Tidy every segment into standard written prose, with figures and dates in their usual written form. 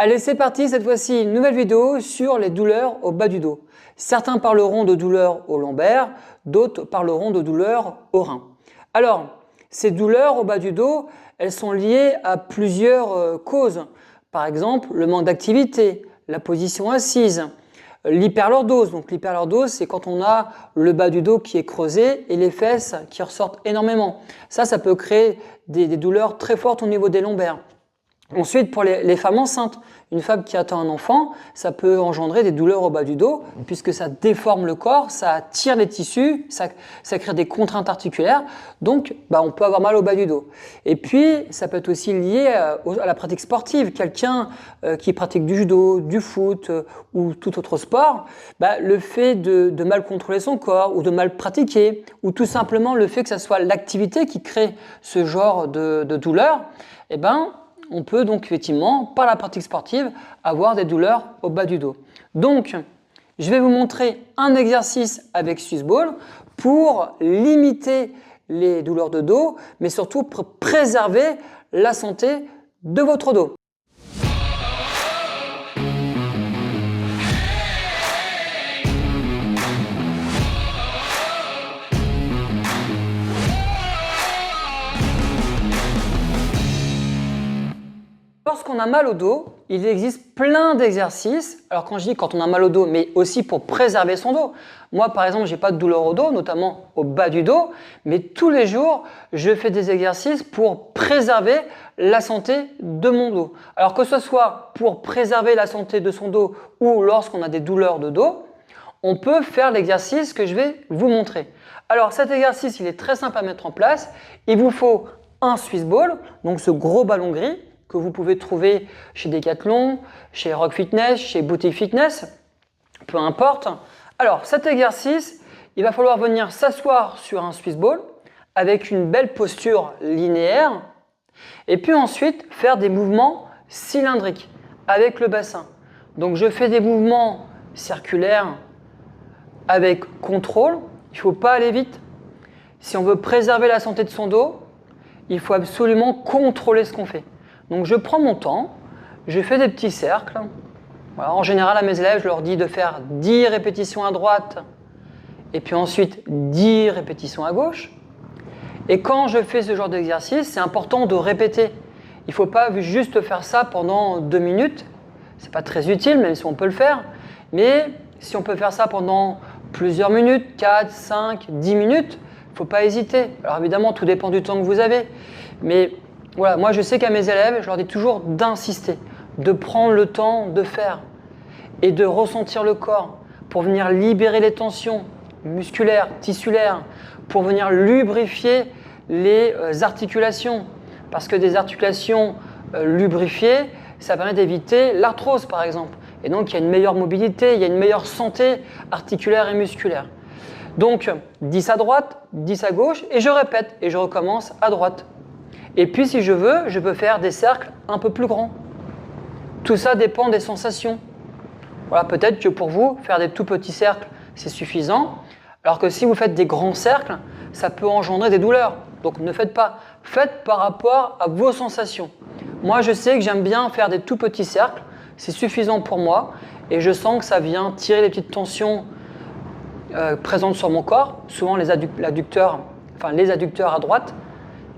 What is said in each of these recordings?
Allez, c'est parti, cette fois-ci, une nouvelle vidéo sur les douleurs au bas du dos. Certains parleront de douleurs au lombaire, d'autres parleront de douleurs au rein. Alors, ces douleurs au bas du dos, elles sont liées à plusieurs causes. Par exemple, le manque d'activité, la position assise, l'hyperlordose. Donc l'hyperlordose, c'est quand on a le bas du dos qui est creusé et les fesses qui ressortent énormément. Ça peut créer des douleurs très fortes au niveau des lombaires. Ensuite, pour les femmes enceintes, une femme qui attend un enfant, ça peut engendrer des douleurs au bas du dos puisque ça déforme le corps, ça tire les tissus, ça crée des contraintes articulaires, donc on peut avoir mal au bas du dos. Et puis, ça peut être aussi lié à la pratique sportive. Quelqu'un qui pratique du judo, du foot ou tout autre sport, le fait de mal contrôler son corps ou de mal pratiquer ou tout simplement le fait que ce soit l'activité qui crée ce genre de douleur, on peut donc effectivement, par la pratique sportive, avoir des douleurs au bas du dos. Donc, je vais vous montrer un exercice avec Swiss Ball pour limiter les douleurs de dos, mais surtout pour préserver la santé de votre dos. Lorsqu'on a mal au dos, il existe plein d'exercices. Alors quand je dis quand on a mal au dos, mais aussi pour préserver son dos. Moi par exemple, j'ai pas de douleur au dos, notamment au bas du dos, mais tous les jours, je fais des exercices pour préserver la santé de mon dos. Alors que ce soit pour préserver la santé de son dos ou lorsqu'on a des douleurs de dos, on peut faire l'exercice que je vais vous montrer. Alors cet exercice, il est très simple à mettre en place. Il vous faut un Swiss Ball, donc ce gros ballon gris, que vous pouvez trouver chez Decathlon, chez Rock Fitness, chez Boutique Fitness, peu importe. Alors cet exercice, il va falloir venir s'asseoir sur un Swiss Ball avec une belle posture linéaire et puis ensuite faire des mouvements cylindriques avec le bassin. Donc je fais des mouvements circulaires avec contrôle, il ne faut pas aller vite. Si on veut préserver la santé de son dos, il faut absolument contrôler ce qu'on fait. Donc je prends mon temps, je fais des petits cercles. Voilà, en général, à mes élèves, je leur dis de faire 10 répétitions à droite et puis ensuite 10 répétitions à gauche. Et quand je fais ce genre d'exercice, c'est important de répéter. Il ne faut pas juste faire ça pendant 2 minutes. Ce n'est pas très utile, même si on peut le faire. Mais si on peut faire ça pendant plusieurs minutes, 4, 5, 10 minutes, il ne faut pas hésiter. Alors évidemment, tout dépend du temps que vous avez. Mais voilà, moi je sais qu'à mes élèves, je leur dis toujours d'insister, de prendre le temps de faire et de ressentir le corps pour venir libérer les tensions musculaires, tissulaires, pour venir lubrifier les articulations. Parce que des articulations lubrifiées, ça permet d'éviter l'arthrose par exemple. Et donc il y a une meilleure mobilité, il y a une meilleure santé articulaire et musculaire. Donc 10 à droite, 10 à gauche et je répète et je recommence à droite. Et puis si je veux, je peux faire des cercles un peu plus grands. Tout ça dépend des sensations. Voilà, peut-être que pour vous, faire des tout petits cercles, c'est suffisant. Alors que si vous faites des grands cercles, ça peut engendrer des douleurs. Donc ne faites pas. Faites par rapport à vos sensations. Moi, je sais que j'aime bien faire des tout petits cercles. C'est suffisant pour moi. Et je sens que ça vient tirer les petites tensions présentes sur mon corps. Souvent les adducteurs à droite.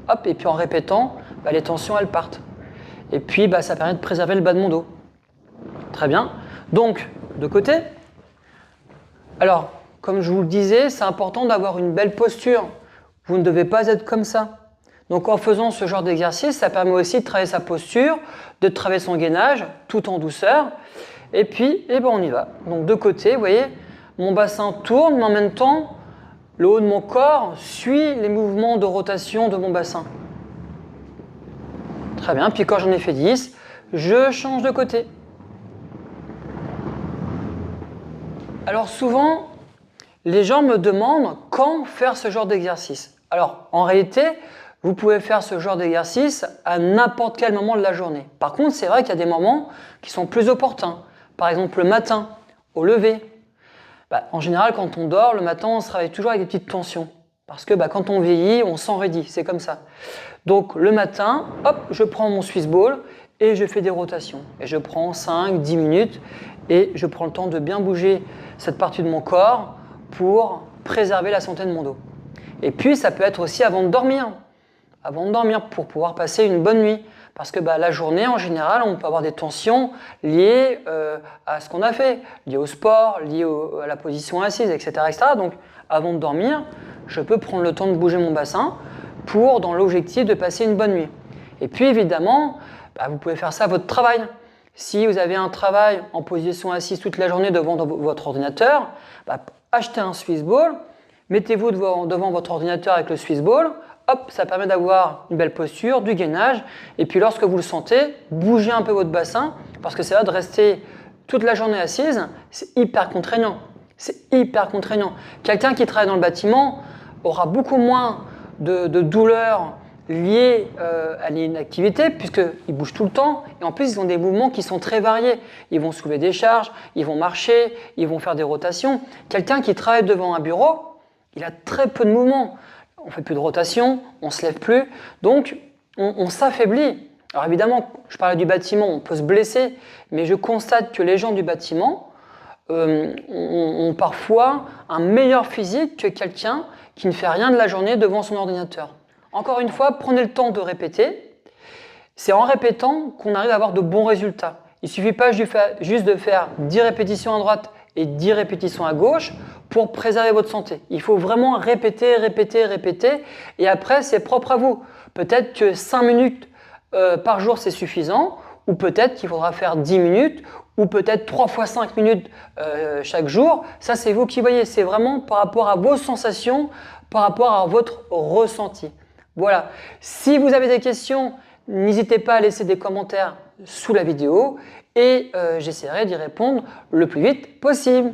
Hop, et puis en répétant, les tensions elles partent. Et puis ça permet de préserver le bas de mon dos. Très bien. Donc, de côté. Alors, comme je vous le disais, c'est important d'avoir une belle posture. Vous ne devez pas être comme ça. Donc en faisant ce genre d'exercice, ça permet aussi de travailler sa posture, de travailler son gainage, tout en douceur. Et puis, on y va. Donc de côté, vous voyez, mon bassin tourne, mais en même temps, le haut de mon corps suit les mouvements de rotation de mon bassin. Très bien, puis quand j'en ai fait 10, je change de côté. Alors souvent, les gens me demandent quand faire ce genre d'exercice. Alors en réalité, vous pouvez faire ce genre d'exercice à n'importe quel moment de la journée. Par contre, c'est vrai qu'il y a des moments qui sont plus opportuns. Par exemple le matin, au lever. En général, quand on dort, le matin, on se réveille toujours avec des petites tensions. Parce que quand on vieillit, on s'enraidit, c'est comme ça. Donc le matin, hop, je prends mon Swiss Ball et je fais des rotations. Et je prends 5-10 minutes et je prends le temps de bien bouger cette partie de mon corps pour préserver la santé de mon dos. Et puis ça peut être aussi avant de dormir pour pouvoir passer une bonne nuit. Parce que la journée, en général, on peut avoir des tensions liées à ce qu'on a fait, liées au sport, liées à la position assise, etc., etc. Donc, avant de dormir, je peux prendre le temps de bouger mon bassin dans l'objectif de passer une bonne nuit. Et puis, évidemment, vous pouvez faire ça à votre travail. Si vous avez un travail en position assise toute la journée devant votre ordinateur, achetez un Swiss Ball, mettez-vous devant votre ordinateur avec le Swiss Ball. Hop, ça permet d'avoir une belle posture, du gainage. Et puis lorsque vous le sentez, bougez un peu votre bassin parce que c'est là de rester toute la journée assise, c'est hyper contraignant. C'est hyper contraignant. Quelqu'un qui travaille dans le bâtiment aura beaucoup moins de douleurs liées à l'inactivité puisqu'ils bougent tout le temps. Et en plus, ils ont des mouvements qui sont très variés. Ils vont soulever des charges, ils vont marcher, ils vont faire des rotations. Quelqu'un qui travaille devant un bureau, il a très peu de mouvements. On ne fait plus de rotation, on ne se lève plus, donc on s'affaiblit. Alors évidemment, je parlais du bâtiment, on peut se blesser, mais je constate que les gens du bâtiment ont parfois un meilleur physique que quelqu'un qui ne fait rien de la journée devant son ordinateur. Encore une fois, prenez le temps de répéter. C'est en répétant qu'on arrive à avoir de bons résultats. Il ne suffit pas juste de faire 10 répétitions à droite et 10 répétitions à gauche pour préserver votre santé. Il faut vraiment répéter, répéter, répéter et après c'est propre à vous. Peut-être que 5 minutes par jour c'est suffisant ou peut-être qu'il faudra faire 10 minutes ou peut-être 3 fois 5 minutes chaque jour. Ça c'est vous qui voyez, c'est vraiment par rapport à vos sensations, par rapport à votre ressenti. Voilà, si vous avez des questions, n'hésitez pas à laisser des commentaires sous la vidéo et j'essaierai d'y répondre le plus vite possible.